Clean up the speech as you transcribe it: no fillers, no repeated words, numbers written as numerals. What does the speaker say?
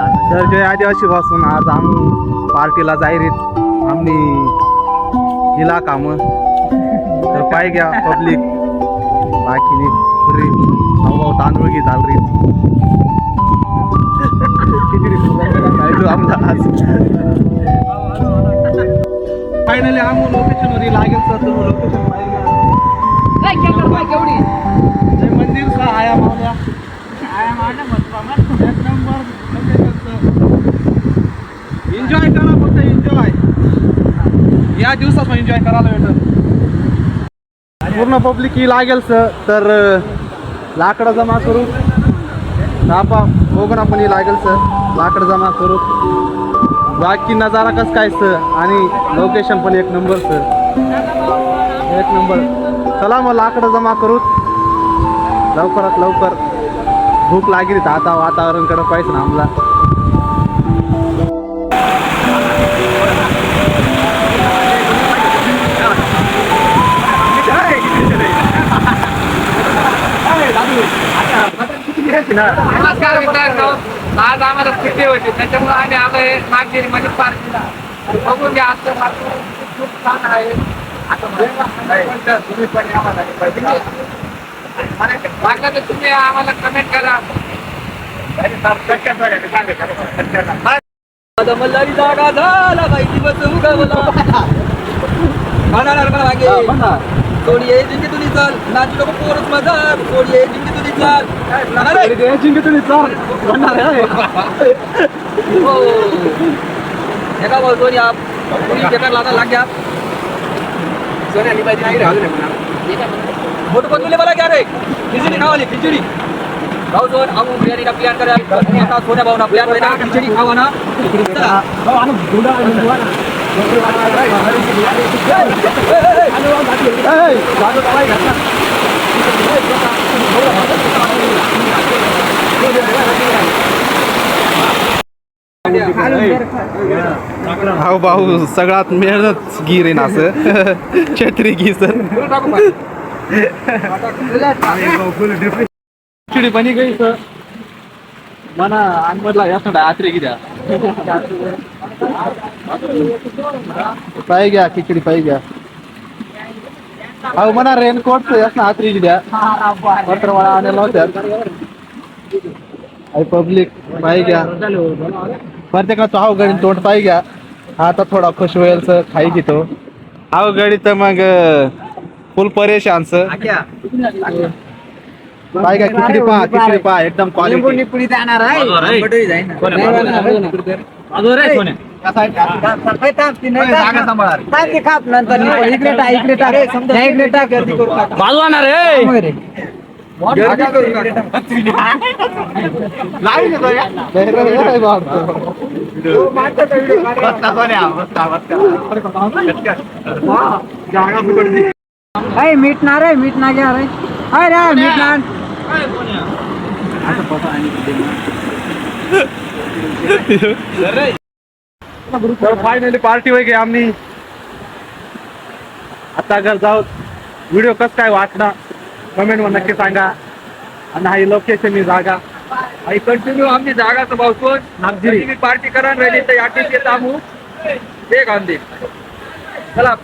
तर जय आदिवासी पासून आज आम्ही पार्टीला जायरीत आम्ही हिला काम तर पाय घ्या पब्लिक बाकी पुरी भाऊ तांदूळ घे चाल री फायनली आम्ही लोकेशनवर लागेल सर लोकेशन मंदिर सा आया मावल्या एन्जॉय करा फक्त एन्जॉय या दिवसात एन्जॉय करायला भेटत पूर्ण पब्लिक ही लागेल तर लाकडं जमा करू नापा बघून आपण ही लागेल लाकडं जमा करू बाकी नजारा कसं काय आणि लोकेशन पण एक नंबर एक नंबर चला मग लाकडं जमा करू लवकरात लवकर भूक लागली तर आता वातावरणकडे पाहिजे ना आम्हाला नमस्कार मित्रांनो आज आम्हाला सुट्टी होती त्याच्यामुळे आम्ही आलोय नागगिरी मध्ये पार्टीला बघून घ्या आजचं खूप छान आहे आता तुम्ही पण वाटलं तर तुम्ही आम्हाला कमेंट करा मल्हारी जागा झाला माहिती बसू का थोडी ये जिंकी तुझी चाल नाची लोक पोरच मजा थोडी ये जिंकी तुझी चाल जिंकी तुम्ही चाल एका बोल सोनी आप पूरी जगह लाना लग गया सोने अली भाई नहीं रहा मोटो पतुले वाला क्या रे खिचड़ी खावा ली खिचड़ी भाऊ सोन हम बिरयानी का प्लान कर आता सोन्या भाऊ ना प्लान होता खिचड़ी खावा ना भाऊ आनु गुंडा भाऊ भाऊ सगळ्यात मेहनत गिर आहे ना असं छत्री घी सर खिचडी बनी गई सर मना अनमधला या थोडा आत्री घ्या पाय घ्या खिचडी पाय घ्या अहो म्हणा रेनकोट यास ना आत्री द्या पत्र मला आणायला होत्या पब्लिक पाय घ्या प्रत्येकाचं हाव गडी तोंड पाय घ्या आता थोडा खुश होईल सर खाई घेतो हाव गडी तर मग फुल परेशान सर पाय घ्या खिचडी पहा एकदम क्वालिटी मीठ ना रे मीठ ना घ्या रे अरे मीठ ना तर फायनली पार्टी वगैरे आम्ही आता घर जाऊ व्हिडिओ कसं काय वाटला कमेंट वर नक्की सांगा आणि हा लोकेशन ही जागा आणि कंटिन्यू आमची जागा तर भाऊ नागगिरी पार्टी करायला राहिली तर या येत आमू ते गांधी चला